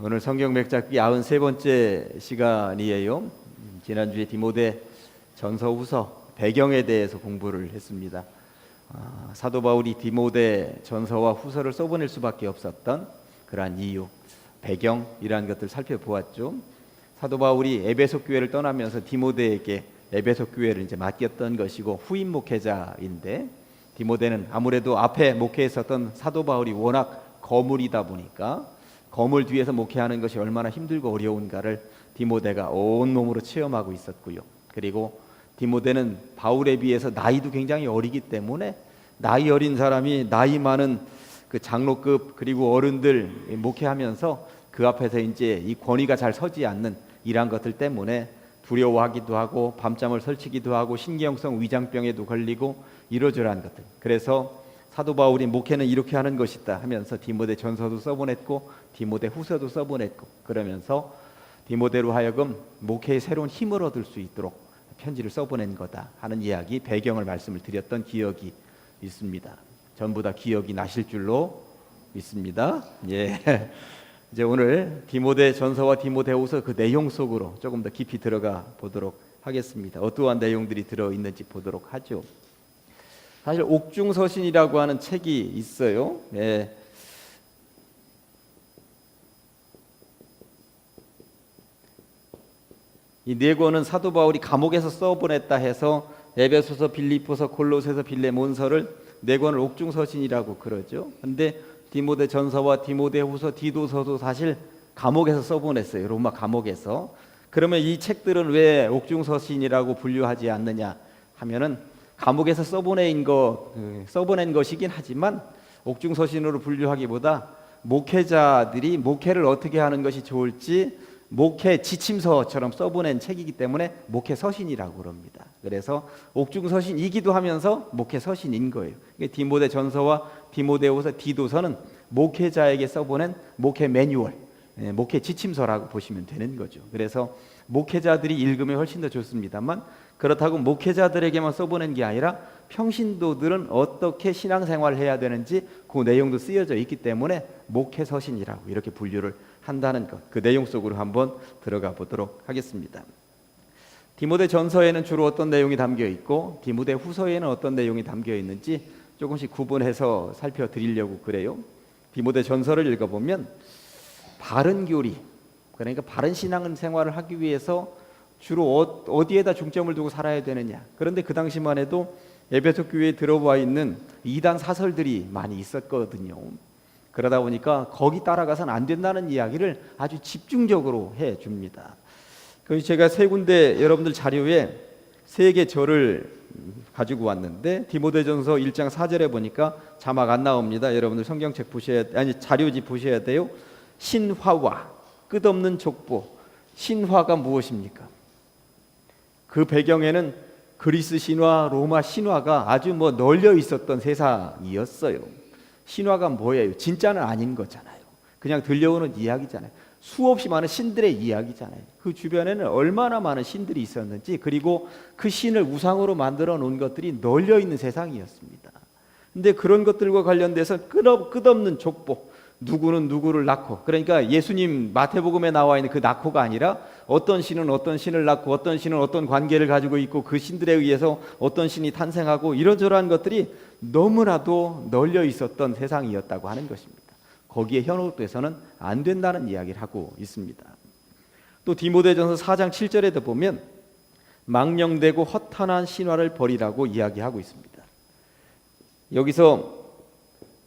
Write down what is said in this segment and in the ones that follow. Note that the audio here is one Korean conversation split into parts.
오늘 성경 맥잡기 93번째 시간이에요. 지난주에 디모데 전서 후서 배경에 대해서 공부를 했습니다. 사도 바울이 디모데 전서와 후서를 써보낼 수밖에 없었던 그러한 이유, 배경이라는 것들 살펴보았죠. 사도 바울이 에베소 교회를 떠나면서 디모데에게 에베소 교회를 이제 맡겼던 것이고 후임 목회자인데, 디모데는 아무래도 앞에 목회했었던 사도 바울이 워낙 거물이다 보니까 거물 뒤에서 목회하는 것이 얼마나 힘들고 어려운가를 디모데가 온몸으로 체험하고 있었고요. 그리고 디모데는 바울에 비해서 나이도 굉장히 어리기 때문에 나이 어린 사람이 나이 많은 그 장로급 그리고 어른들 목회하면서 그 앞에서 이제 이 권위가 잘 서지 않는 이러한 것들 때문에 두려워하기도 하고 밤잠을 설치기도 하고 신경성 위장병에도 걸리고 이러저러한 것들. 그래서 사도 바울이 목회는 이렇게 하는 것이다 하면서 디모데 전서도 써보냈고 디모데 후서도 써보냈고, 그러면서 디모데로 하여금 목회에 새로운 힘을 얻을 수 있도록 편지를 써보낸 거다 하는 이야기, 배경을 말씀을 드렸던 기억이 있습니다. 전부 다 기억이 나실 줄로 믿습니다. 예. 이제 오늘 디모데 전서와 디모데 후서 그 내용 속으로 조금 더 깊이 들어가 보도록 하겠습니다. 어떠한 내용들이 들어있는지 보도록 하죠. 사실 옥중서신이라고 하는 책이 있어요. 예. 이 네 권은 사도 바울이 감옥에서 써보냈다 해서 에베소서, 빌립보서, 골로새서, 빌레몬서를 네 권을 옥중서신이라고 그러죠. 근데 디모데 전서와 디모데 후서, 디도서도 사실 감옥에서 써보냈어요. 로마 감옥에서. 그러면 이 책들은 왜 옥중서신이라고 분류하지 않느냐 하면은, 감옥에서 써보낸 것이긴 하지만 옥중서신으로 분류하기보다 목회자들이 목회를 어떻게 하는 것이 좋을지 목회 지침서처럼 써보낸 책이기 때문에 목회서신이라고 그럽니다. 그래서 옥중서신이기도 하면서 목회서신인 거예요. 디모데 전서와 디모데 후서, 디도서는 목회자에게 써보낸 목회 매뉴얼, 목회 지침서라고 보시면 되는 거죠. 그래서 목회자들이 읽으면 훨씬 더 좋습니다만, 그렇다고 목회자들에게만 써보낸 게 아니라 평신도들은 어떻게 신앙생활을 해야 되는지 그 내용도 쓰여져 있기 때문에 목회서신이라고 이렇게 분류를 한다는 것, 그 내용 속으로 한번 들어가 보도록 하겠습니다. 디모데 전서에는 주로 어떤 내용이 담겨 있고 디모데 후서에는 어떤 내용이 담겨 있는지 조금씩 구분해서 살펴드리려고 그래요. 디모데 전서를 읽어보면 바른 교리, 그러니까 바른 신앙생활을 하기 위해서 주로 어디에다 중점을 두고 살아야 되느냐. 그런데 그 당시만 해도 에베소 교회에 들어와 있는 이단 사설들이 많이 있었거든요. 그러다 보니까 거기 따라가서는 안 된다는 이야기를 아주 집중적으로 해줍니다. 그래서 제가 세 군데 여러분들 자료에 세 개 절을 가지고 왔는데, 디모데전서 1장 4절에 보니까 자막 안 나옵니다. 여러분들 성경책 자료집 보셔야 돼요. 신화와 끝없는 족보. 신화가 무엇입니까? 그 배경에는 그리스 신화, 로마 신화가 아주 널려 있었던 세상이었어요. 신화가 뭐예요? 진짜는 아닌 거잖아요. 그냥 들려오는 이야기잖아요. 수없이 많은 신들의 이야기잖아요. 그 주변에는 얼마나 많은 신들이 있었는지, 그리고 그 신을 우상으로 만들어 놓은 것들이 널려 있는 세상이었습니다. 근데 그런 것들과 관련돼서 끝없는 족보, 누구는 누구를 낳고, 그러니까 예수님 마태복음에 나와 있는 그 낳고가 아니라 어떤 신은 어떤 신을 낳고 어떤 신은 어떤 관계를 가지고 있고 그 신들에 의해서 어떤 신이 탄생하고 이러저러한 것들이 너무나도 널려 있었던 세상이었다고 하는 것입니다. 거기에 현혹돼서는 안 된다는 이야기를 하고 있습니다. 또 디모데전서 4장 7절에도 보면 망령되고 허탄한 신화를 버리라고 이야기하고 있습니다. 여기서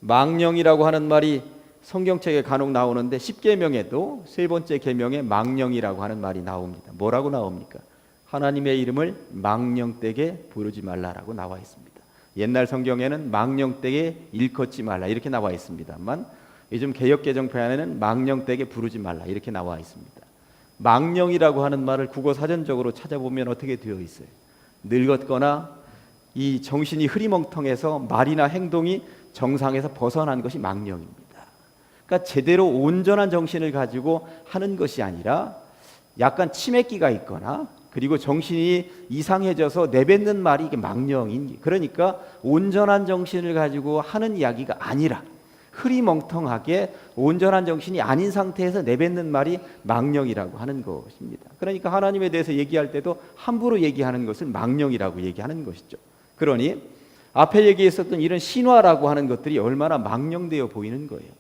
망령이라고 하는 말이 성경책에 간혹 나오는데, 10계명에도 세 번째 계명에 망령이라고 하는 말이 나옵니다. 뭐라고 나옵니까? 하나님의 이름을 망령되게 부르지 말라라고 나와 있습니다. 옛날 성경에는 망령되게 일컫지 말라 이렇게 나와 있습니다만, 요즘 개역개정편에는 망령되게 부르지 말라 이렇게 나와 있습니다. 망령이라고 하는 말을 국어 사전적으로 찾아보면 어떻게 되어 있어요? 늙었거나 이 정신이 흐리멍텅해서 말이나 행동이 정상에서 벗어난 것이 망령입니다. 그러니까 제대로 온전한 정신을 가지고 하는 것이 아니라 약간 치매기가 있거나, 그리고 정신이 이상해져서 내뱉는 말이 이게 망령인, 그러니까 온전한 정신을 가지고 하는 이야기가 아니라 흐리멍텅하게 온전한 정신이 아닌 상태에서 내뱉는 말이 망령이라고 하는 것입니다. 그러니까 하나님에 대해서 얘기할 때도 함부로 얘기하는 것을 망령이라고 얘기하는 것이죠. 그러니 앞에 얘기했었던 이런 신화라고 하는 것들이 얼마나 망령되어 보이는 거예요.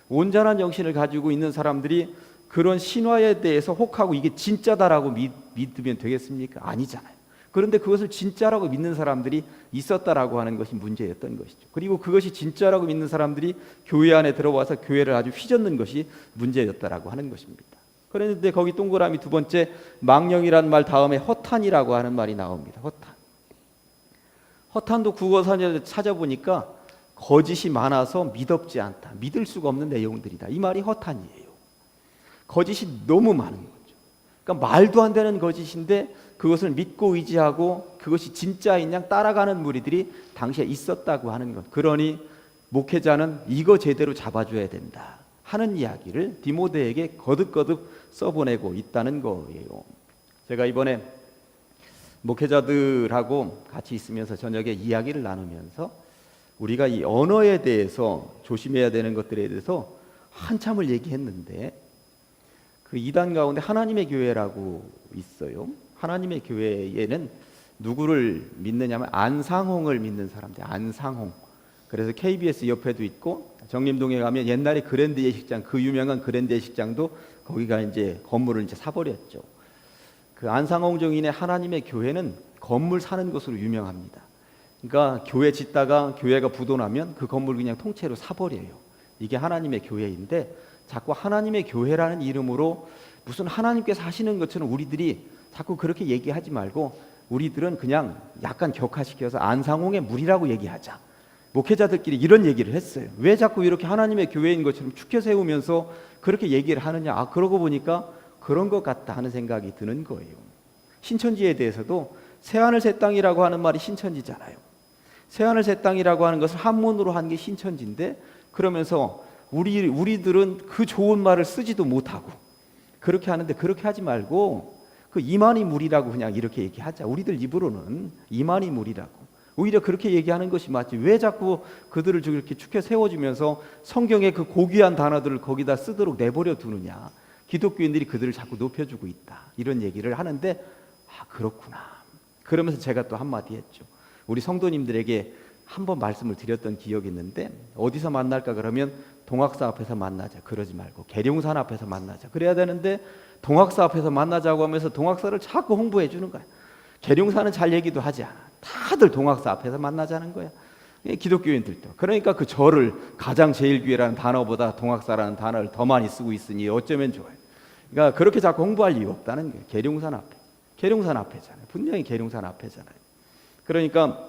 온전한 정신을 가지고 있는 사람들이 그런 신화에 대해서 혹하고 이게 진짜다라고 믿으면 되겠습니까? 아니잖아요. 그런데 그것을 진짜라고 믿는 사람들이 있었다라고 하는 것이 문제였던 것이죠. 그리고 그것이 진짜라고 믿는 사람들이 교회 안에 들어와서 교회를 아주 휘젓는 것이 문제였다라고 하는 것입니다. 그런데 거기 동그라미 두 번째 망령이라는 말 다음에 허탄이라고 하는 말이 나옵니다. 허탄도 국어사전에 찾아보니까 거짓이 많아서 믿업지 않다, 믿을 수가 없는 내용들이다, 이 말이 허탄이에요. 거짓이 너무 많은 거죠. 그러니까 말도 안 되는 거짓인데 그것을 믿고 의지하고 그것이 진짜인 양 따라가는 무리들이 당시에 있었다고 하는 것. 그러니 목회자는 이거 제대로 잡아줘야 된다 하는 이야기를 디모데에게 거듭거듭 써보내고 있다는 거예요. 제가 이번에 목회자들하고 같이 있으면서 저녁에 이야기를 나누면서 우리가 이 언어에 대해서 조심해야 되는 것들에 대해서 한참을 얘기했는데, 그 이단 가운데 하나님의 교회라고 있어요. 하나님의 교회에는 누구를 믿느냐면 안상홍을 믿는 사람들, 안상홍. 그래서 KBS 옆에도 있고 정림동에 가면 옛날에 그랜드 예식장, 그 유명한 그랜드 예식장도 거기가 이제 건물을 이제 사버렸죠. 그 안상홍 정인의 하나님의 교회는 건물 사는 것으로 유명합니다. 그러니까 교회 짓다가 교회가 부도나면 그 건물 그냥 통째로 사버려요. 이게 하나님의 교회인데 자꾸 하나님의 교회라는 이름으로 무슨 하나님께서 하시는 것처럼 우리들이 자꾸 그렇게 얘기하지 말고 우리들은 그냥 약간 격화시켜서 안상홍의 무리라고 얘기하자. 목회자들끼리 이런 얘기를 했어요. 왜 자꾸 이렇게 하나님의 교회인 것처럼 축혀 세우면서 그렇게 얘기를 하느냐. 그러고 보니까 그런 것 같다 하는 생각이 드는 거예요. 신천지에 대해서도 새하늘 새 땅이라고 하는 말이 신천지잖아요. 새하늘 새 땅이라고 하는 것을 한문으로 한 게 신천지인데, 그러면서 우리들은 그 좋은 말을 쓰지도 못하고 그렇게 하는데, 그렇게 하지 말고 그 이만희물이라고 그냥 이렇게 얘기하자. 우리들 입으로는 이만희물이라고. 오히려 그렇게 얘기하는 것이 맞지. 왜 자꾸 그들을 이렇게 축혀 세워주면서 성경의 그 고귀한 단어들을 거기다 쓰도록 내버려 두느냐. 기독교인들이 그들을 자꾸 높여주고 있다, 이런 얘기를 하는데, 그렇구나. 그러면서 제가 또 한마디 했죠. 우리 성도님들에게 한번 말씀을 드렸던 기억이 있는데, 어디서 만날까 그러면 동학사 앞에서 만나자 그러지 말고 계룡산 앞에서 만나자 그래야 되는데, 동학사 앞에서 만나자고 하면서 동학사를 자꾸 홍보해 주는 거야. 계룡산은 잘 얘기도 하지 않아. 다들 동학사 앞에서 만나자는 거야. 기독교인들도. 그러니까 그 절을 가장 제일교회라는 단어보다 동학사라는 단어를 더 많이 쓰고 있으니 어쩌면 좋아요. 그러니까 그렇게 자꾸 홍보할 이유 없다는 거예요. 계룡산 앞에. 계룡산 앞에잖아요. 분명히 계룡산 앞에잖아요. 그러니까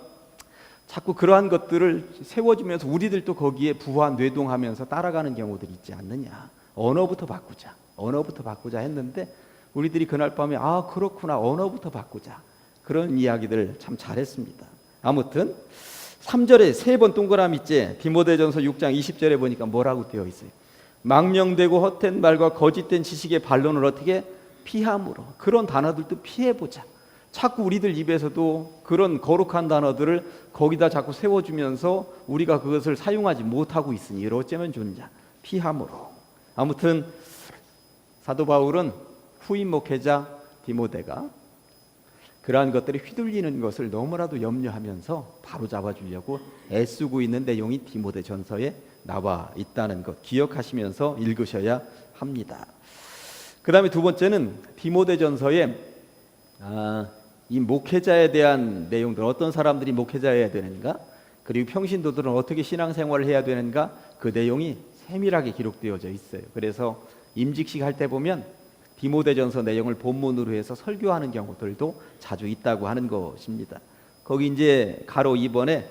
자꾸 그러한 것들을 세워주면서 우리들도 거기에 부화 뇌동하면서 따라가는 경우들이 있지 않느냐. 언어부터 바꾸자 했는데, 우리들이 그날 밤에 그렇구나, 언어부터 바꾸자, 그런 이야기들 참 잘했습니다. 아무튼 3절에 세 번 동그라미째 디모데전서 6장 20절에 보니까 뭐라고 되어 있어요? 망령되고 헛된 말과 거짓된 지식의 반론을 어떻게 피함으로. 그런 단어들도 피해보자. 자꾸 우리들 입에서도 그런 거룩한 단어들을 거기다 자꾸 세워주면서 우리가 그것을 사용하지 못하고 있으니 어쩌면 좋냐. 피함으로. 아무튼 사도 바울은 후임 목회자 디모데가 그러한 것들이 휘둘리는 것을 너무나도 염려하면서 바로 잡아주려고 애쓰고 있는 내용이 디모데전서에 나와 있다는 것 기억하시면서 읽으셔야 합니다. 그 다음에 두 번째는 디모데전서에 이 목회자에 대한 내용들, 어떤 사람들이 목회자여야 되는가, 그리고 평신도들은 어떻게 신앙생활을 해야 되는가, 그 내용이 세밀하게 기록되어져 있어요. 그래서 임직식 할 때 보면 디모데전서 내용을 본문으로 해서 설교하는 경우들도 자주 있다고 하는 것입니다. 거기 이제 가로 2번에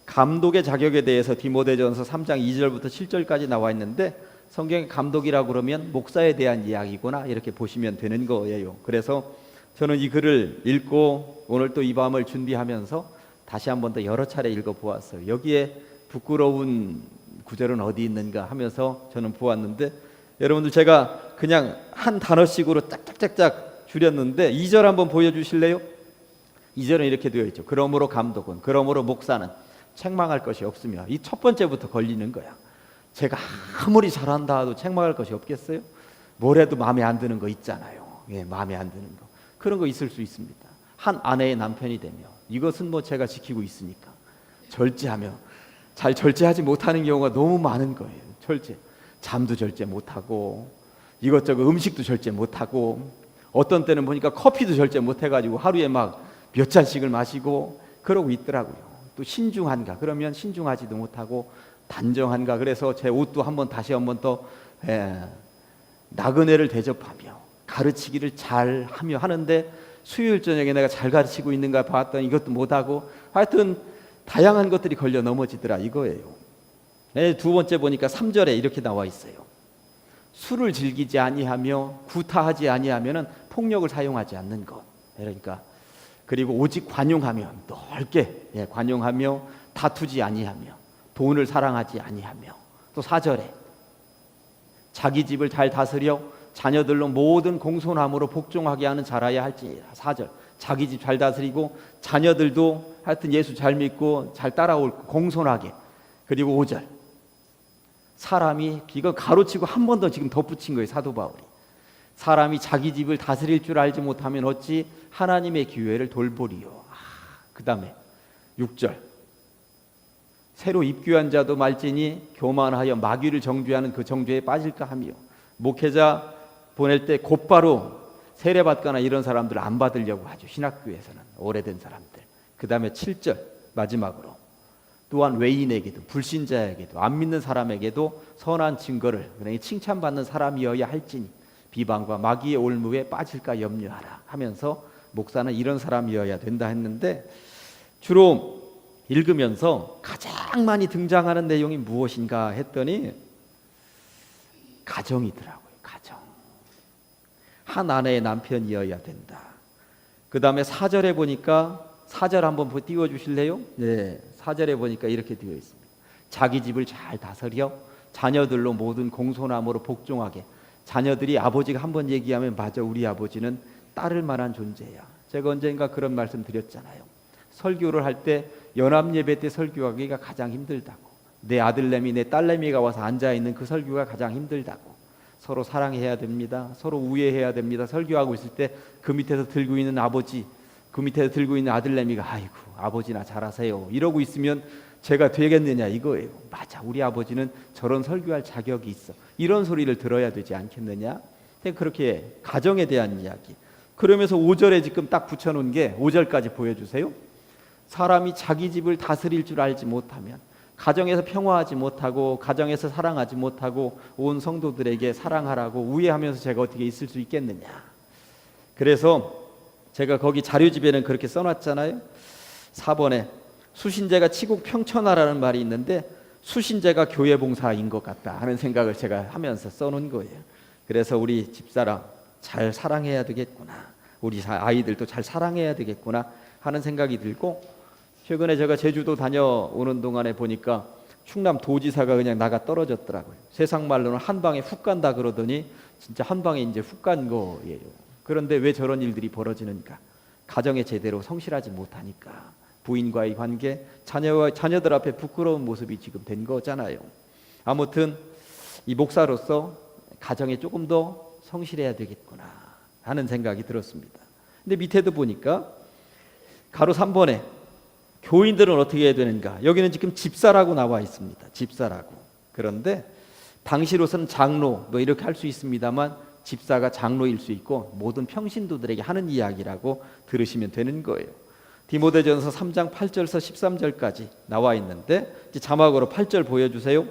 감독의 자격에 대해서 디모데전서 3장 2절부터 7절까지 나와 있는데, 성경의 감독이라고 그러면 목사에 대한 이야기구나, 이렇게 보시면 되는 거예요. 그래서 저는 이 글을 읽고 오늘 또 이 밤을 준비하면서 다시 한 번 더 여러 차례 읽어보았어요. 여기에 부끄러운 구절은 어디 있는가 하면서 저는 보았는데, 여러분들 제가 그냥 한 단어씩으로 짝짝짝짝 줄였는데 2절 한번 보여주실래요? 2절은 이렇게 되어 있죠. 그러므로 감독은, 그러므로 목사는 책망할 것이 없으며. 이 첫 번째부터 걸리는 거야. 제가 아무리 잘한다 해도 책망할 것이 없겠어요? 뭘 해도 마음에 안 드는 거 있잖아요. 예, 마음에 안 드는 거. 그런 거 있을 수 있습니다. 한 아내의 남편이 되며 이것은 뭐 제가 지키고 있으니까 절제하며 잘 절제하지 못하는 경우가 너무 많은 거예요. 잠도 절제 못하고 이것저것 음식도 절제 못하고 어떤 때는 보니까 커피도 절제 못해가지고 하루에 막 몇 잔씩을 마시고 그러고 있더라고요. 또 신중한가 그러면 신중하지도 못하고 단정한가 그래서 제 옷도 다시 한 번 더 나그네를 대접하며 가르치기를 잘 하며 하는데 수요일 저녁에 내가 잘 가르치고 있는가 봤더니 이것도 못하고 하여튼 다양한 것들이 걸려 넘어지더라 이거예요. 두 번째 보니까 3절에 이렇게 나와 있어요. 술을 즐기지 아니하며 구타하지 아니하면은 폭력을 사용하지 않는 것. 그러니까 그리고 오직 관용하며 넓게 관용하며 다투지 아니하며 돈을 사랑하지 아니하며 또 4절에 자기 집을 잘 다스려 자녀들로 모든 공손함으로 복종하게 하는 자라야 할지니라. 4절 자기 집 잘 다스리고 자녀들도 하여튼 예수 잘 믿고 잘 따라올 공손하게. 그리고 5절 사람이 이거 가로치고 한 번 더 지금 덧붙인 거예요. 사도 바울이 사람이 자기 집을 다스릴 줄 알지 못하면 어찌 하나님의 기회를 돌보리요. 그 다음에 6절 새로 입교한 자도 말지니 교만하여 마귀를 정죄하는 그 정죄에 빠질까 하며 목회자 보낼 때 곧바로 세례받거나 이런 사람들을 안 받으려고 하죠. 신학교에서는 오래된 사람들. 그 다음에 7절 마지막으로 또한 외인에게도 불신자에게도 안 믿는 사람에게도 선한 증거를 그러니 칭찬받는 사람이어야 할지니 비방과 마귀의 올무에 빠질까 염려하라 하면서 목사는 이런 사람이어야 된다 했는데 주로 읽으면서 가장 많이 등장하는 내용이 무엇인가 했더니 가정이더라고요. 가정. 한 아내의 남편이어야 된다. 그 다음에 4절에 보니까 4절 한번 띄워주실래요? 네, 4절에 보니까 이렇게 되어 있습니다. 자기 집을 잘 다스려 자녀들로 모든 공손함으로 복종하게. 자녀들이 아버지가 한번 얘기하면 맞아 우리 아버지는 따를 만한 존재야. 제가 언젠가 그런 말씀 드렸잖아요. 설교를 할 때 연합예배 때 설교하기가 가장 힘들다고. 내 아들내미 내 딸내미가 와서 앉아있는 그 설교가 가장 힘들다고. 서로 사랑해야 됩니다. 서로 우애해야 됩니다. 설교하고 있을 때 그 밑에서 들고 있는 아버지 그 밑에서 들고 있는 아들내미가 아이고 아버지나 잘하세요 이러고 있으면 제가 되겠느냐 이거예요. 맞아 우리 아버지는 저런 설교할 자격이 있어. 이런 소리를 들어야 되지 않겠느냐. 그렇게 가정에 대한 이야기. 그러면서 5절에 지금 딱 붙여놓은 게 5절까지 보여주세요. 사람이 자기 집을 다스릴 줄 알지 못하면 가정에서 평화하지 못하고 가정에서 사랑하지 못하고 온 성도들에게 사랑하라고 우애하면서 제가 어떻게 있을 수 있겠느냐. 그래서 제가 거기 자료집에는 그렇게 써놨잖아요. 4번에 수신제가 치국 평천하라는 말이 있는데 수신제가 교회 봉사인 것 같다 하는 생각을 제가 하면서 써놓은 거예요. 그래서 우리 집사람 잘 사랑해야 되겠구나. 우리 아이들도 잘 사랑해야 되겠구나 하는 생각이 들고 최근에 제가 제주도 다녀오는 동안에 보니까 충남 도지사가 그냥 나가 떨어졌더라고요. 세상 말로는 한 방에 훅 간다 그러더니 진짜 한 방에 이제 훅 간 거예요. 그런데 왜 저런 일들이 벌어지는가? 가정에 제대로 성실하지 못하니까. 부인과의 관계, 자녀들 앞에 부끄러운 모습이 지금 된 거잖아요. 아무튼 이 목사로서 가정에 조금 더 성실해야 되겠구나 하는 생각이 들었습니다. 근데 밑에도 보니까 가로 3번에 교인들은 어떻게 해야 되는가? 여기는 지금 집사라고 나와 있습니다. 집사라고. 그런데 당시로서는 장로 뭐 이렇게 할 수 있습니다만 집사가 장로일 수 있고 모든 평신도들에게 하는 이야기라고 들으시면 되는 거예요. 디모데전서 3장 8절에서 13절까지 나와 있는데 자막으로 8절 보여주세요.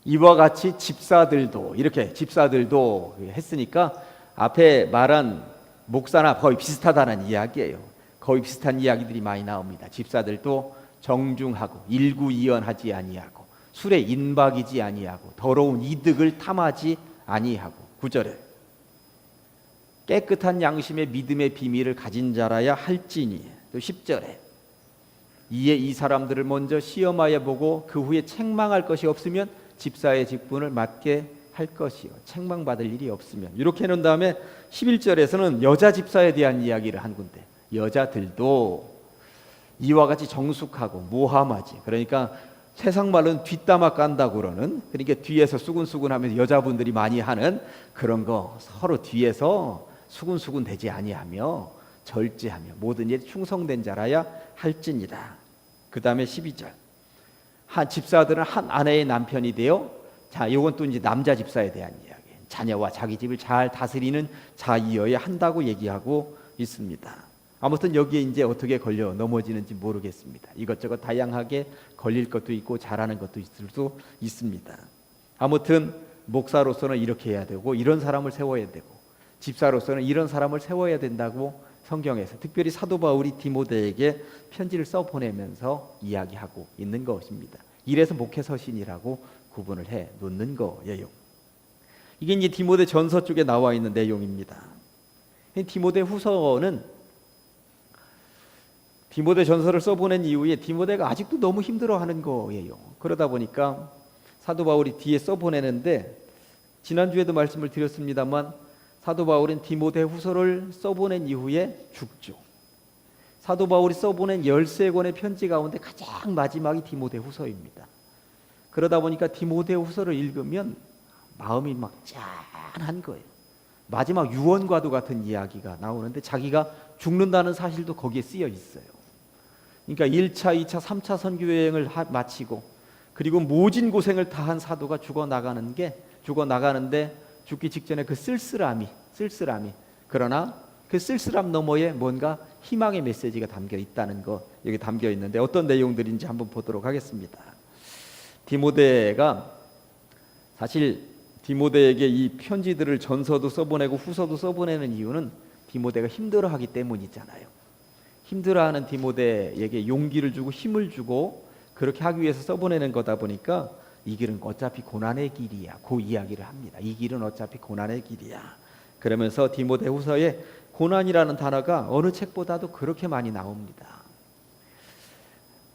이와 같이 집사들도 이렇게 집사들도 했으니까 앞에 말한 목사나 거의 비슷하다는 이야기예요. 거의 비슷한 이야기들이 많이 나옵니다. 집사들도 정중하고 일구이연하지 아니하고 술에 인박이지 아니하고 더러운 이득을 탐하지 아니하고 9절에 깨끗한 양심의 믿음의 비밀을 가진 자라야 할지니 또 10절에 이에 이 사람들을 먼저 시험하여 보고 그 후에 책망할 것이 없으면 집사의 직분을 맡게 할 것이요 책망받을 일이 없으면 이렇게 해놓은 다음에 11절에서는 여자 집사에 대한 이야기를 한 군데 여자들도 이와 같이 정숙하고 모함하지 그러니까 세상 말로는 뒷담화 깐다고 그러는, 그러니까 뒤에서 수군수군하면서 여자분들이 많이 하는 그런 거, 서로 뒤에서 수군수군 되지 아니하며 절제하며 모든 일에 충성된 자라야 할지니라. 그 다음에 12절, 한 집사들은 한 아내의 남편이 되어, 자, 이건 또 이제 남자 집사에 대한 이야기, 자녀와 자기 집을 잘 다스리는 자이어야 한다고 얘기하고 있습니다. 아무튼 여기에 이제 어떻게 걸려 넘어지는지 모르겠습니다. 이것저것 다양하게 걸릴 것도 있고 잘하는 것도 있을 수 있습니다. 아무튼 목사로서는 이렇게 해야 되고 이런 사람을 세워야 되고, 집사로서는 이런 사람을 세워야 된다고 성경에서 특별히 사도 바울이 디모데에게 편지를 써 보내면서 이야기하고 있는 것입니다. 이래서 목회서신이라고 구분을 해 놓는 거예요. 이게 이제 디모데 전서 쪽에 나와 있는 내용입니다. 디모데 후서는 디모데 전서를 써보낸 이후에 디모데가 아직도 너무 힘들어하는 거예요. 그러다 보니까 사도 바울이 뒤에 써보내는데, 지난주에도 말씀을 드렸습니다만 사도 바울은 디모데 후서를 써보낸 이후에 죽죠. 사도 바울이 써보낸 13권의 편지 가운데 가장 마지막이 디모데 후서입니다. 그러다 보니까 디모데 후서를 읽으면 마음이 막 짠한 거예요. 마지막 유언과도 같은 이야기가 나오는데 자기가 죽는다는 사실도 거기에 쓰여 있어요. 그러니까 1차, 2차, 3차 선교 여행을 마치고 그리고 모진 고생을 다한 사도가 죽어나가는데 죽기 직전에 그 쓸쓸함이, 그러나 그 쓸쓸함 너머에 뭔가 희망의 메시지가 담겨 있다는 거, 여기 담겨 있는데 어떤 내용들인지 한번 보도록 하겠습니다. 디모데가 사실 디모데에게 이 편지들을 전서도 써보내고 후서도 써보내는 이유는 디모데가 힘들어하기 때문이잖아요. 힘들어하는 디모데에게 용기를 주고 힘을 주고 그렇게 하기 위해서 써보내는 거다 보니까 이 길은 어차피 고난의 길이야, 그 이야기를 합니다. 이 길은 어차피 고난의 길이야. 그러면서 디모데 후서에 고난이라는 단어가 어느 책보다도 그렇게 많이 나옵니다.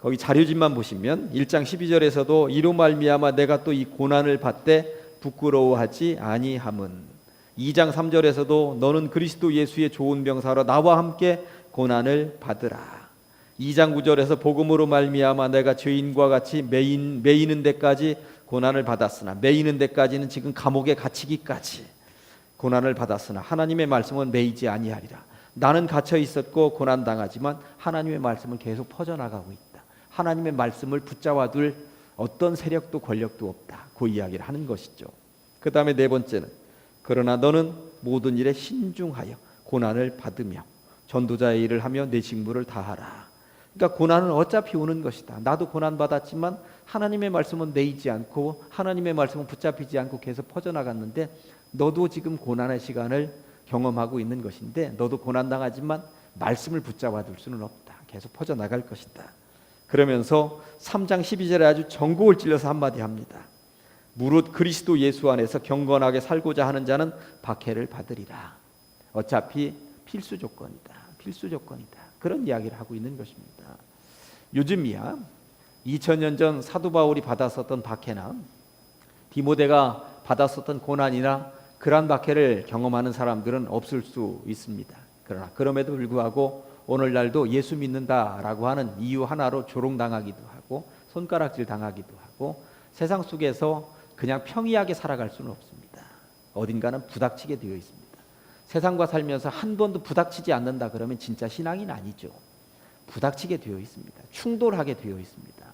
거기 자료집만 보시면 1장 12절에서도 이로 말미암아 내가 또 이 고난을 받되 부끄러워하지 아니함은, 2장 3절에서도 너는 그리스도 예수의 좋은 병사로 나와 함께 고난을 받으라. 2장 9절에서 복음으로 말미암아 내가 죄인과 같이 매이는 데까지 고난을 받았으나, 매이는 데까지는 지금 감옥에 갇히기까지 고난을 받았으나 하나님의 말씀은 매이지 아니하리라. 나는 갇혀 있었고 고난 당하지만 하나님의 말씀은 계속 퍼져나가고 있다. 하나님의 말씀을 붙잡아둘 어떤 세력도 권력도 없다. 그 이야기를 하는 것이죠. 그 다음에 네 번째는, 그러나 너는 모든 일에 신중하여 고난을 받으며 전도자의 일을 하며 내 직무를 다하라. 그러니까 고난은 어차피 오는 것이다. 나도 고난 받았지만 하나님의 말씀은 내이지 않고 하나님의 말씀은 붙잡히지 않고 계속 퍼져나갔는데, 너도 지금 고난의 시간을 경험하고 있는 것인데 너도 고난 당하지만 말씀을 붙잡아둘 수는 없다. 계속 퍼져나갈 것이다. 그러면서 3장 12절에 아주 전곡을 찔러서 한마디 합니다. 무릇 그리스도 예수 안에서 경건하게 살고자 하는 자는 박해를 받으리라. 어차피 필수 조건이다. 그런 이야기를 하고 있는 것입니다. 요즘이야 2000년 전 사도 바울이 받았었던 박해나 디모데가 받았었던 고난이나 그러한 박해를 경험하는 사람들은 없을 수 있습니다. 그러나 그럼에도 불구하고 오늘날도 예수 믿는다라고 하는 이유 하나로 조롱당하기도 하고 손가락질 당하기도 하고 세상 속에서 그냥 평이하게 살아갈 수는 없습니다. 어딘가는 부닥치게 되어 있습니다. 세상과 살면서 한 번도 부닥치지 않는다 그러면 진짜 신앙인 아니죠. 부닥치게 되어 있습니다. 충돌하게 되어 있습니다.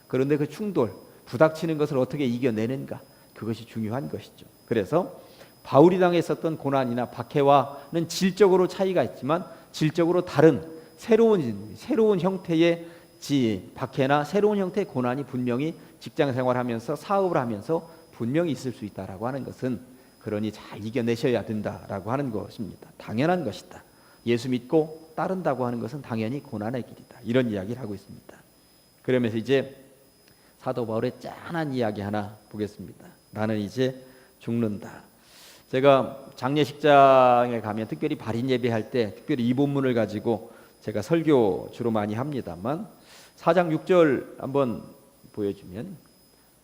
그런데 그 충돌, 부닥치는 것을 어떻게 이겨내는가, 그것이 중요한 것이죠. 그래서 바울이 당했었던 고난이나 박해와는 질적으로 차이가 있지만 질적으로 다른 새로운 형태의 박해나 새로운 형태의 고난이 분명히 직장 생활하면서 사업을 하면서 분명히 있을 수 있다라고 하는 것은, 그러니 잘 이겨내셔야 된다라고 하는 것입니다. 당연한 것이다. 예수 믿고 따른다고 하는 것은 당연히 고난의 길이다. 이런 이야기를 하고 있습니다. 그러면서 이제 사도 바울의 짠한 이야기 하나 보겠습니다. 나는 이제 죽는다. 제가 장례식장에 가면 특별히 발인 예배할 때 특별히 이 본문을 가지고 제가 설교 주로 많이 합니다만 4장 6절 한번 보여주면,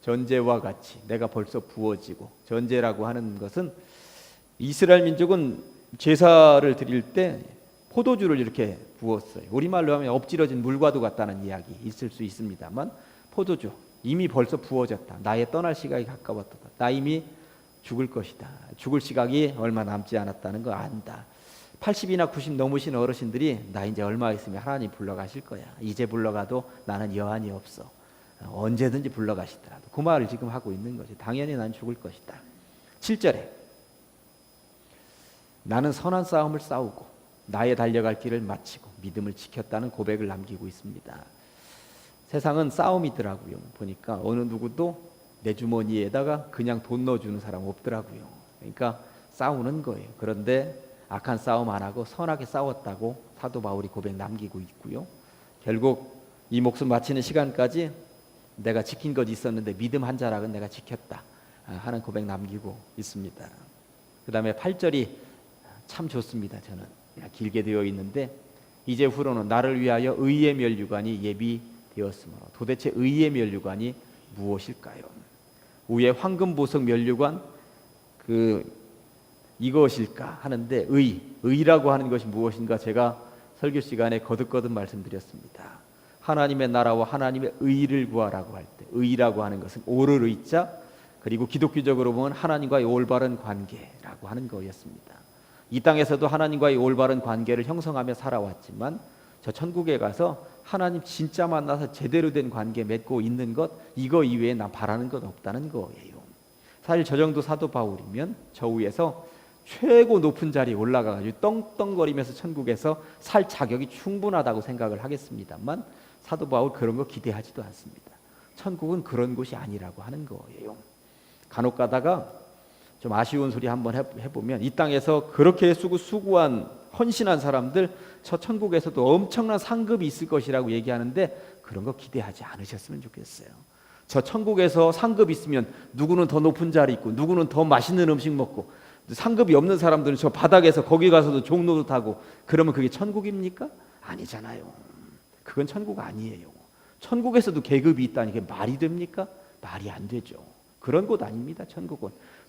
전제와 같이 내가 벌써 부어지고, 전제라고 하는 것은 이스라엘 민족은 제사를 드릴 때 포도주를 이렇게 부었어요. 우리말로 하면 엎질러진 물과도 같다는 이야기 있을 수 있습니다만 포도주, 이미 벌써 부어졌다. 나의 떠날 시각이 가까웠다. 나 이미 죽을 것이다. 죽을 시각이 얼마 남지 않았다는 거 안다. 80이나 90 넘으신 어르신들이 나 이제 얼마 있으면 하나님 불러가실 거야. 이제 불러가도 나는 여한이 없어. 언제든지 불러가시더라도 그 말을 지금 하고 있는 거지. 당연히 난 죽을 것이다. 7절에 나는 선한 싸움을 싸우고 나의 달려갈 길을 마치고 믿음을 지켰다는 고백을 남기고 있습니다. 세상은 싸움이더라고요. 보니까 어느 누구도 내 주머니에다가 그냥 돈 넣어주는 사람 없더라고요. 그러니까 싸우는 거예요. 그런데 악한 싸움 안 하고 선하게 싸웠다고 사도 바울이 고백 남기고 있고요. 결국 이 목숨 마치는 시간까지 내가 지킨 것이 있었는데 믿음 한 자락은 내가 지켰다 하는 고백 남기고 있습니다. 그 다음에 8절이 참 좋습니다. 저는 길게 되어 있는데 이제 후로는 나를 위하여 의의 면류관이 예비되었으므로 도대체 의의 면류관이 무엇일까요? 위에 황금보석 면류관 이것일까 하는데 의라고 하는 것이 무엇인가 제가 설교 시간에 거듭거듭 말씀드렸습니다. 하나님의 나라와 하나님의 의를 구하라고 할 때 의라고 하는 것은 옳을 의자 그리고 기독교적으로 보면 하나님과의 올바른 관계라고 하는 거였습니다. 이 땅에서도 하나님과의 올바른 관계를 형성하며 살아왔지만 저 천국에 가서 하나님 진짜 만나서 제대로 된 관계 맺고 있는 것 이거 이외에 나 바라는 것 없다는 거예요. 사실 저 정도 사도 바울이면 저 위에서 최고 높은 자리에 올라가가지고 떵떵거리면서 천국에서 살 자격이 충분하다고 생각을 하겠습니다만 사도 바울 그런 거 기대하지도 않습니다. 천국은 그런 곳이 아니라고 하는 거예요. 간혹 가다가 좀 아쉬운 소리 한번 해보면 이 땅에서 그렇게 수고한 헌신한 사람들 저 천국에서도 엄청난 상급이 있을 것이라고 얘기하는데 그런 거 기대하지 않으셨으면 좋겠어요. 저 천국에서 상급 있으면 누구는 더 높은 자리 있고 누구는 더 맛있는 음식 먹고 상급이 없는 사람들은 저 바닥에서 거기 가서도 종로도 타고 그러면 그게 천국입니까? 아니잖아요. 그건 천국 아니에요. 천국에서도 계급이 있다니 그게 말이 됩니까? 말이 안 되죠. 그런 곳 아닙니다.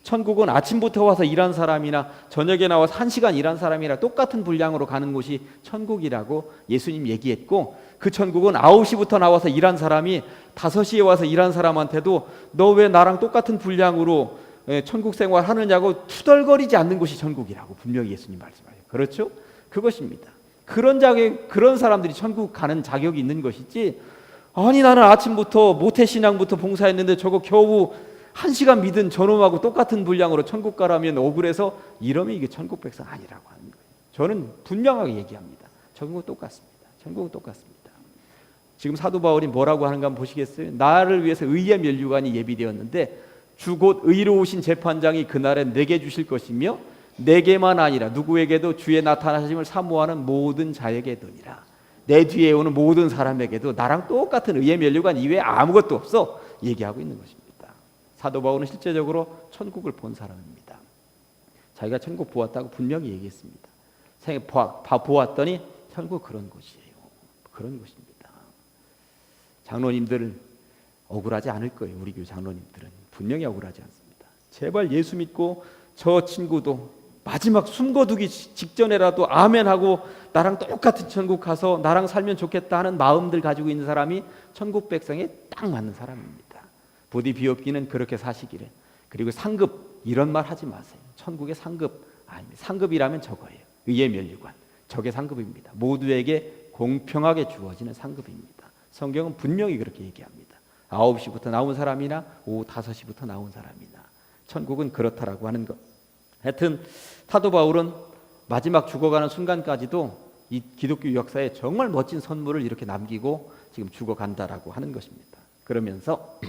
천국은 아침부터 와서 일한 사람이나 저녁에 나와서 1시간 일한 사람이랑 똑같은 분량으로 가는 곳이 천국이라고 예수님 얘기했고 그 천국은 9시부터 나와서 일한 사람이 5시에 와서 일한 사람한테도 너 왜 나랑 똑같은 분량으로 천국 생활 하느냐고 투덜거리지 않는 곳이 천국이라고 분명히 예수님 말씀하세요. 그렇죠? 그것입니다. 그런 사람들이 천국 가는 자격이 있는 것이지 아니 나는 아침부터 모태신앙부터 봉사했는데 저거 겨우 1시간 믿은 저놈하고 똑같은 분량으로 천국 가라면 억울해서 이러면 이게 천국 백성 아니라고 하는 거예요. 저는 분명하게 얘기합니다. 천국은 똑같습니다. 천국은 똑같습니다. 지금 사도 바울이 뭐라고 하는가 한번 보시겠어요? 나를 위해서 의의 면류관이 예비되었는데 주 곧 의로우신 재판장이 그날에 내게 주실 것이며 내게만 아니라 누구에게도 주의 나타나심을 사모하는 모든 자에게도니라. 내 뒤에 오는 모든 사람에게도 나랑 똑같은 의의 면류관 이외에 아무것도 없어 얘기하고 있는 것입니다. 사도 바울은 실제적으로 천국을 본 사람입니다. 자기가 천국 보았다고 분명히 얘기했습니다. 보았더니 천국 그런 곳이에요. 그런 곳입니다. 장로님들은 억울하지 않을 거예요. 우리 교회 장로님들은 분명히 억울하지 않습니다. 제발 예수 믿고 저 친구도 마지막 숨거두기 직전에라도 아멘하고 나랑 똑같은 천국 가서 나랑 살면 좋겠다 하는 마음들 가지고 있는 사람이 천국 백성에 딱 맞는 사람입니다. 부디 비옵기는 그렇게 사시기를. 그리고 상급 이런 말 하지 마세요. 천국의 상급 아닙니다. 상급이라면 저거예요. 의의 면류관. 저게 상급입니다. 모두에게 공평하게 주어지는 상급입니다. 성경은 분명히 그렇게 얘기합니다. 9시부터 나온 사람이나 오후 5시부터 나온 사람이나 천국은 그렇다라고 하는 것. 하여튼 사도 바울은 마지막 죽어가는 순간까지도 이 기독교 역사에 정말 멋진 선물을 이렇게 남기고 지금 죽어간다라고 하는 것입니다. 그러면서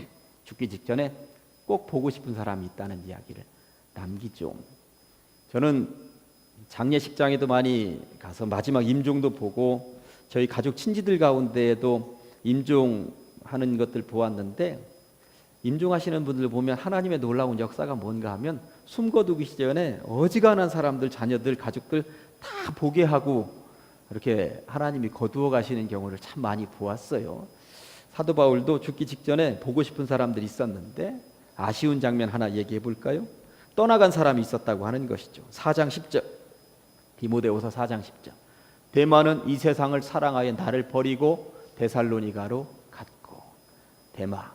죽기 직전에 꼭 보고 싶은 사람이 있다는 이야기를 남기죠. 저는 장례식장에도 많이 가서 마지막 임종도 보고 저희 가족 친지들 가운데에도 임종하는 것들 보았는데 임종하시는 분들 보면 하나님의 놀라운 역사가 뭔가 하면 숨거두기 전에 어지간한 사람들, 자녀들, 가족들 다 보게 하고 이렇게 하나님이 거두어 가시는 경우를 참 많이 보았어요. 사도 바울도 죽기 직전에 보고 싶은 사람들이 있었는데 아쉬운 장면 하나 얘기해 볼까요? 떠나간 사람이 있었다고 하는 것이죠. 4장 10절 디모데후서 4장 10절 데마는 이 세상을 사랑하여 나를 버리고 데살로니가로 갔고. 데마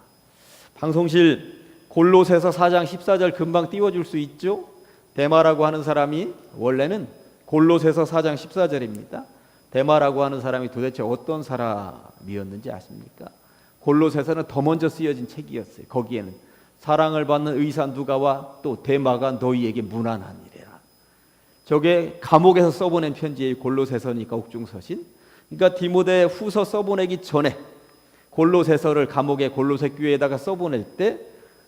방송실 골로새서 4장 14절 금방 띄워줄 수 있죠? 데마라고 하는 사람이 원래는 골로새서 4장 14절입니다. 데마라고 하는 사람이 도대체 어떤 사람이었는지 아십니까? 골로새서는 더 먼저 쓰여진 책이었어요. 거기에는 사랑을 받는 의사 누가와 또 데마가 너희에게 문안하니라. 저게 감옥에서 써보낸 편지예요. 골로새서니까 옥중서신. 그러니까 디모데 후서 써보내기 전에 골로새서를 감옥에 골로새 교회에다가 써보낼 때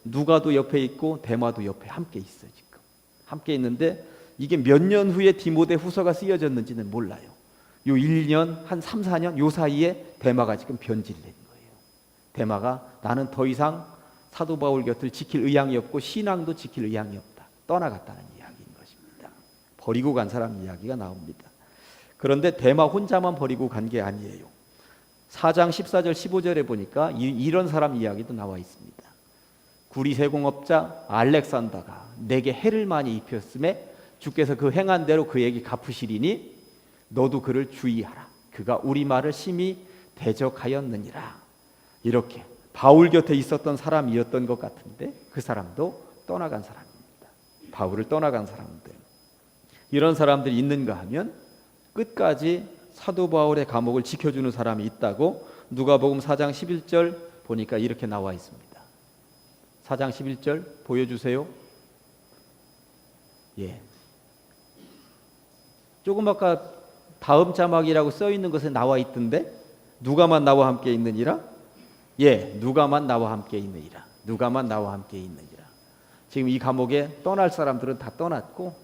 누가도 옆에 있고 데마도 옆에 함께 있어. 지금 함께 있는데 이게 몇 년 후에 디모데 후서가 쓰여졌는지는 몰라요. 요 1년 한 3, 4년 요 사이에 데마가 지금 변질된 거예요. 데마가 나는 더 이상 사도 바울 곁을 지킬 의향이 없고 신앙도 지킬 의향이 없다. 떠나갔다는 이야기인 것입니다. 버리고 간 사람 이야기가 나옵니다. 그런데 데마 혼자만 버리고 간 게 아니에요. 4장 14절 15절에 보니까 이런 사람 이야기도 나와 있습니다. 구리세공업자 알렉산더가 내게 해를 많이 입혔음에 주께서 그 행한 대로 그에게 갚으시리니 너도 그를 주의하라. 그가 우리 말을 심히 대적하였느니라. 이렇게 바울 곁에 있었던 사람이었던 것 같은데 그 사람도 떠나간 사람입니다. 바울을 떠나간 사람들. 이런 사람들이 있는가 하면 끝까지 사도 바울의 감옥을 지켜주는 사람이 있다고 누가복음 4장 11절 보니까 이렇게 나와 있습니다. 4장 11절 보여주세요. 예. 조금 아까 다음 자막이라고 써 있는 것에 나와 있던데 누가만 나와 함께 있느니라. 예, 누가만 나와 함께 있느니라. 누가만 나와 함께 있느니라. 지금 이 감옥에 떠날 사람들은 다 떠났고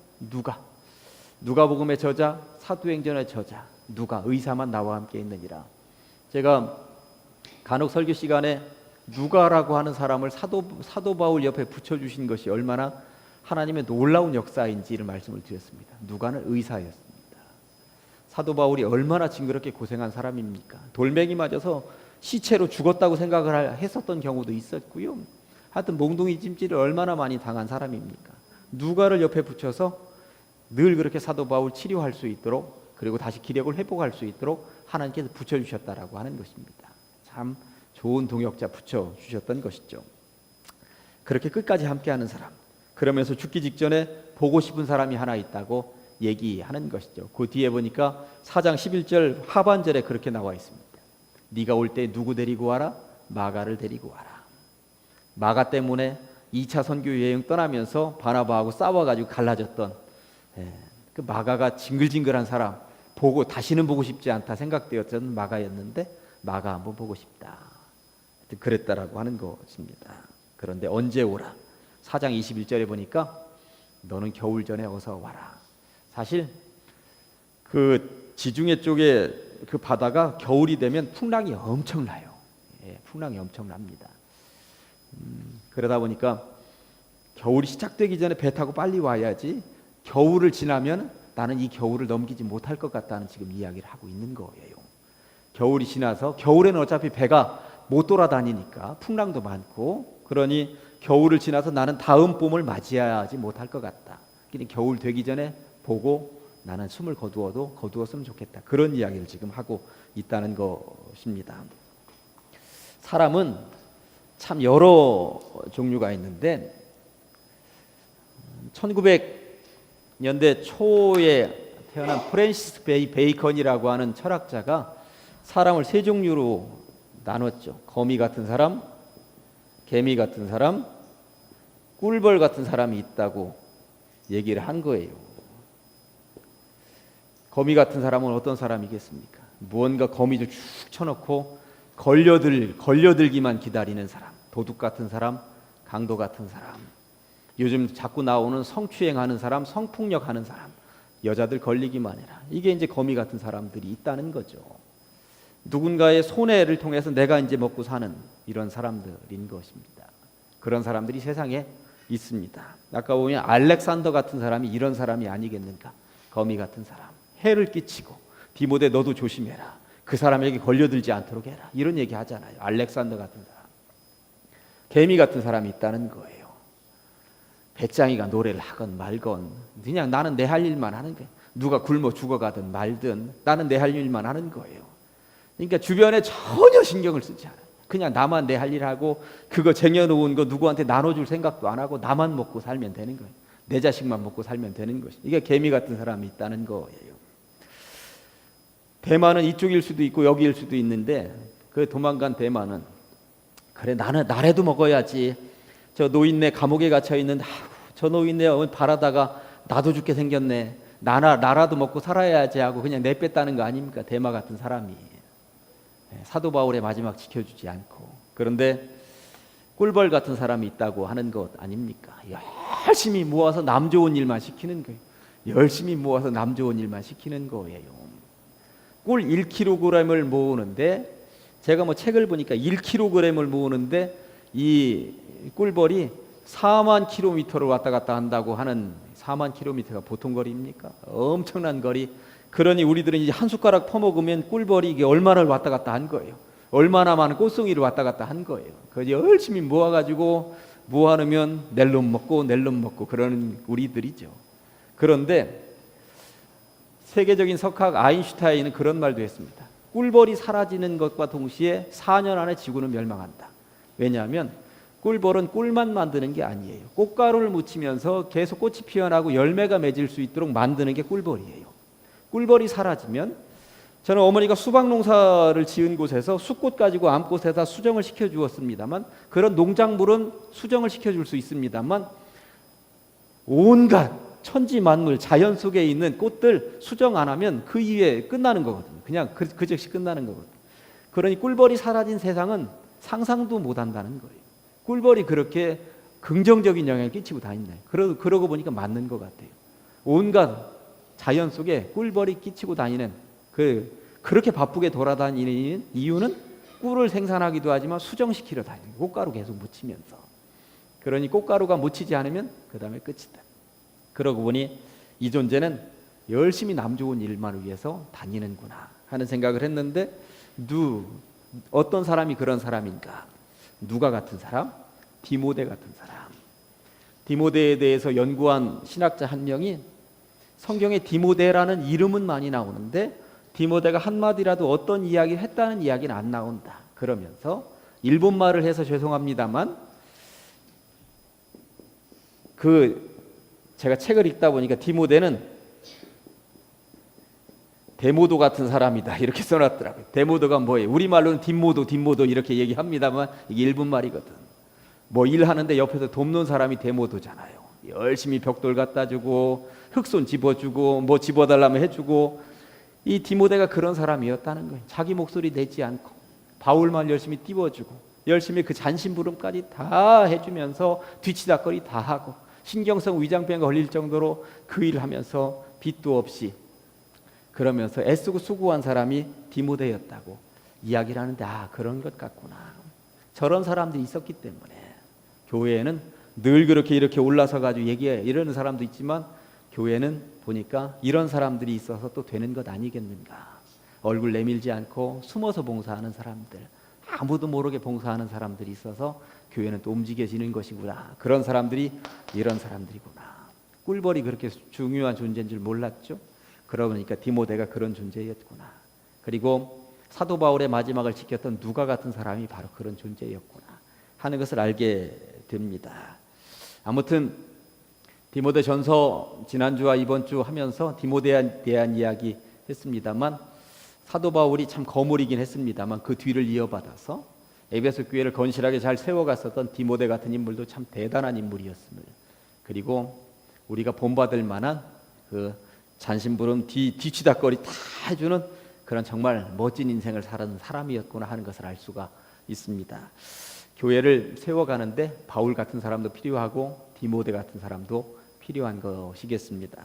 누가복음의 저자, 사도행전의 저자, 누가 의사만 나와 함께 있느니라. 제가 간혹 설교 시간에 누가라고 하는 사람을 사도 바울 옆에 붙여주신 것이 얼마나 하나님의 놀라운 역사인지를 말씀을 드렸습니다. 누가는 의사였습니다. 사도 바울이 얼마나 징그럽게 고생한 사람입니까? 돌멩이 맞아서 시체로 죽었다고 생각을 했었던 경우도 있었고요. 하여튼 몽둥이 찜질을 얼마나 많이 당한 사람입니까? 누가를 옆에 붙여서 늘 그렇게 사도 바울 치료할 수 있도록 그리고 다시 기력을 회복할 수 있도록 하나님께서 붙여주셨다라고 하는 것입니다. 참 좋은 동역자 붙여주셨던 것이죠. 그렇게 끝까지 함께하는 사람, 그러면서 죽기 직전에 보고 싶은 사람이 하나 있다고 얘기하는 것이죠. 그 뒤에 보니까 4장 11절 하반절에 그렇게 나와 있습니다. 네가 올 때 누구 데리고 와라? 마가를 데리고 와라. 마가 때문에 2차 선교 여행 떠나면서 바나바하고 싸워가지고 갈라졌던 그 마가가 징글징글한 사람, 다시는 보고 싶지 않다 생각되었던 마가였는데 마가 한번 보고 싶다 그랬다라고 하는 것입니다. 그런데 언제 오라? 4장 21절에 보니까 너는 겨울 전에 어서 와라. 사실 그 지중해 쪽에 그 바다가 겨울이 되면 풍랑이 엄청나요. 풍랑이 엄청납니다. 그러다 보니까 겨울이 시작되기 전에 배 타고 빨리 와야지 겨울을 지나면 나는 이 겨울을 넘기지 못할 것 같다는 지금 이야기를 하고 있는 거예요. 겨울이 지나서 겨울에는 어차피 배가 못 돌아다니니까 풍랑도 많고 그러니 겨울을 지나서 나는 다음 봄을 맞이하지 못할 것 같다. 그러니까 겨울 되기 전에 보고 나는 숨을 거두었으면 좋겠다. 그런 이야기를 지금 하고 있다는 것입니다. 사람은 참 여러 종류가 있는데 1900년대 초에 태어난 프랜시스 베이컨이라고 하는 철학자가 사람을 세 종류로 나눴죠. 거미 같은 사람, 개미 같은 사람, 꿀벌 같은 사람이 있다고 얘기를 한 거예요. 거미 같은 사람은 어떤 사람이겠습니까? 무언가 거미줄 쭉 쳐놓고 걸려들기만 기다리는 사람, 도둑 같은 사람, 강도 같은 사람, 요즘 자꾸 나오는 성추행하는 사람, 성폭력하는 사람, 여자들 걸리기만 해라. 이게 이제 거미 같은 사람들이 있다는 거죠. 누군가의 손해를 통해서 내가 이제 먹고 사는 이런 사람들인 것입니다. 그런 사람들이 세상에 있습니다. 아까 보면 알렉산더 같은 사람이 이런 사람이 아니겠는가? 거미 같은 사람, 해를 끼치고 디모데 너도 조심해라. 그 사람에게 걸려들지 않도록 해라. 이런 얘기 하잖아요. 알렉산더 같은 사람, 개미 같은 사람이 있다는 거예요. 배짱이가 노래를 하건 말건 그냥 나는 내 할 일만 하는 거예요. 누가 굶어 죽어가든 말든 나는 내 할 일만 하는 거예요. 그러니까 주변에 전혀 신경을 쓰지 않아요. 그냥 나만 내 할 일 하고 그거 쟁여놓은 거 누구한테 나눠줄 생각도 안 하고 나만 먹고 살면 되는 거예요. 내 자식만 먹고 살면 되는 것이. 이게 개미 같은 사람이 있다는 거예요. 대만은 이쪽일 수도 있고 여기일 수도 있는데 그 도망간 대만은 그래 나는 나라도 먹어야지. 저 노인네 감옥에 갇혀 있는데 저 노인네 바라다가 나도 죽게 생겼네. 나라도 먹고 살아야지 하고 그냥 내뺐다는 거 아닙니까? 대마 같은 사람이. 사도 바울의 마지막 지켜주지 않고. 그런데 꿀벌 같은 사람이 있다고 하는 것 아닙니까? 열심히 모아서 남 좋은 일만 시키는 거예요. 열심히 모아서 남 좋은 일만 시키는 거예요. 꿀 1kg을 모으는데 제가 뭐 책을 보니까 1kg을 모으는데 이 꿀벌이 4만 킬로미터를 왔다 갔다 한다고 하는 4만 킬로미터가 보통 거리입니까? 엄청난 거리. 그러니 우리들은 이제 한 숟가락 퍼먹으면 꿀벌이 이게 얼마나 왔다 갔다 한 거예요. 얼마나 많은 꽃송이를 왔다 갔다 한 거예요. 그래서 열심히 모아가지고 모아놓으면 낼름 먹고 그러는 우리들이죠. 그런데 세계적인 석학 아인슈타인은 그런 말도 했습니다. 꿀벌이 사라지는 것과 동시에 4년 안에 지구는 멸망한다. 왜냐하면 꿀벌은 꿀만 만드는 게 아니에요. 꽃가루를 묻히면서 계속 꽃이 피어나고 열매가 맺을 수 있도록 만드는 게 꿀벌이에요. 꿀벌이 사라지면 저는 어머니가 수박 농사를 지은 곳에서 숫꽃 가지고 암꽃에다 수정을 시켜주었습니다만 그런 농작물은 수정을 시켜줄 수 있습니다만 온갖 천지 만물 자연 속에 있는 꽃들 수정 안 하면 그 이후에 끝나는 거거든요. 그냥 그 즉시 끝나는 거거든요. 그러니 꿀벌이 사라진 세상은 상상도 못 한다는 거예요. 꿀벌이 그렇게 긍정적인 영향을 끼치고 다닌다. 그러고 보니까 맞는 것 같아요. 온갖 자연 속에 꿀벌이 끼치고 다니는 그렇게 바쁘게 돌아다니는 이유는 꿀을 생산하기도 하지만 수정시키려 다니는 거예요. 꽃가루 계속 묻히면서. 그러니 꽃가루가 묻히지 않으면 그 다음에 끝이다. 그러고 보니 이 존재는 열심히 남 좋은 일만 위해서 다니는구나 하는 생각을 했는데 어떤 사람이 그런 사람인가? 누가 같은 사람? 디모데 같은 사람. 디모데에 대해서 연구한 신학자 한 명이 성경에 디모데라는 이름은 많이 나오는데 디모데가 한마디라도 어떤 이야기를 했다는 이야기는 안 나온다. 그러면서 일본말을 해서 죄송합니다만 제가 책을 읽다 보니까 디모데는 데모도 같은 사람이다 이렇게 써놨더라고요. 데모도가 뭐예요? 우리말로는 뒷모도 이렇게 얘기합니다만 이게 일본말이거든. 뭐 일하는데 옆에서 돕는 사람이 데모도잖아요. 열심히 벽돌 갖다 주고 흙손 집어주고 뭐 집어달라면 해주고 이 디모데가 그런 사람이었다는 거예요. 자기 목소리 내지 않고 바울만 열심히 띄워주고 열심히 그 잔심부름까지 다 해주면서 뒤치다거리 다 하고 신경성 위장병에 걸릴 정도로 그 일을 하면서 빚도 없이 그러면서 애쓰고 수고한 사람이 디모데였다고 이야기를 하는데 그런 것 같구나. 저런 사람들이 있었기 때문에 교회에는 늘 이렇게 올라서 가지고 이러는 사람도 있지만 교회는 보니까 이런 사람들이 있어서 또 되는 것 아니겠는가. 얼굴 내밀지 않고 숨어서 봉사하는 사람들, 아무도 모르게 봉사하는 사람들이 있어서 교회는 또 움직여지는 것이구나. 그런 사람들이 이런 사람들이구나. 꿀벌이 그렇게 중요한 존재인 줄 몰랐죠. 그러니까 디모데가 그런 존재였구나. 그리고 사도 바울의 마지막을 지켰던 누가 같은 사람이 바로 그런 존재였구나 하는 것을 알게 됩니다. 아무튼 디모데 전서 지난주와 이번 주 하면서 디모데에 대한 이야기 했습니다만 사도 바울이 참 거물이긴 했습니다만 그 뒤를 이어받아서 에베소 교회를 건실하게 잘 세워갔었던 디모데 같은 인물도 참 대단한 인물이었음을, 그리고 우리가 본받을 만한 그 잔심부름 뒤치다거리 다 해주는 그런 정말 멋진 인생을 살아는 사람이었구나 하는 것을 알 수가 있습니다. 교회를 세워가는데 바울 같은 사람도 필요하고 디모데 같은 사람도 필요한 것이겠습니다.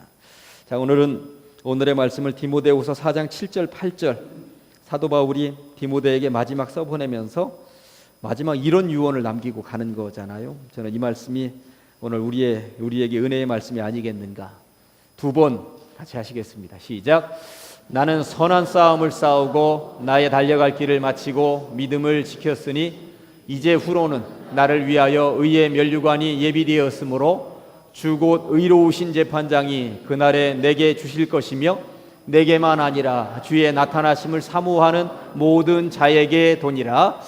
자, 오늘의 말씀을 디모데후서 4장 7절 8절 사도 바울이 디모데에게 마지막 써보내면서 마지막 이런 유언을 남기고 가는 거잖아요. 저는 이 말씀이 오늘 우리에게 은혜의 말씀이 아니겠는가. 두 번 같이 하시겠습니다. 시작. 나는 선한 싸움을 싸우고 나의 달려갈 길을 마치고 믿음을 지켰으니 이제 후로는 나를 위하여 의의 면류관이 예비되었으므로 주 곧 의로우신 재판장이 그날에 내게 주실 것이며 내게만 아니라 주의 나타나심을 사모하는 모든 자에게 도니라.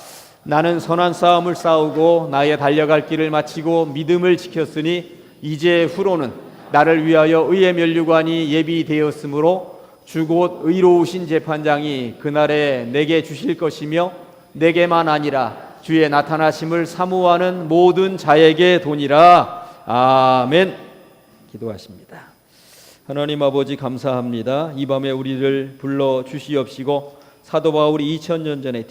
나는 선한 싸움을 싸우고 나의 달려갈 길을 마치고 믿음을 지켰으니 이제 후로는 나를 위하여 의의 면류관이 예비되었으므로 주 곧 의로우신 재판장이 그날에 내게 주실 것이며 내게만 아니라 주의 나타나심을 사모하는 모든 자에게 도니라. 아멘. 기도하십니다. 하나님 아버지 감사합니다. 이 밤에 우리를 불러 주시옵시고 사도 바울이 2000년 전에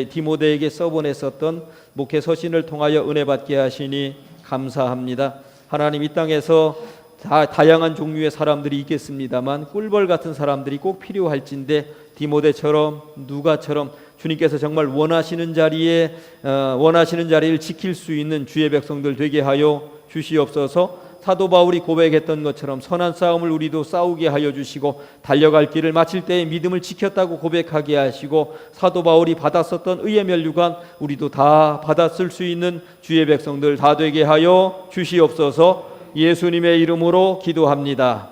디모데에게 써보냈었던 목회 서신을 통하여 은혜 받게 하시니 감사합니다. 하나님, 이 땅에서 다양한 종류의 사람들이 있겠습니다만 꿀벌 같은 사람들이 꼭 필요할진데 디모데처럼 누가처럼 주님께서 정말 원하시는 자리를 지킬 수 있는 주의 백성들 되게 하여 주시옵소서. 사도 바울이 고백했던 것처럼 선한 싸움을 우리도 싸우게 하여 주시고 달려갈 길을 마칠 때에 믿음을 지켰다고 고백하게 하시고 사도 바울이 받았었던 의의 면류관 우리도 다 받았을 수 있는 주의 백성들 다 되게 하여 주시옵소서. 예수님의 이름으로 기도합니다.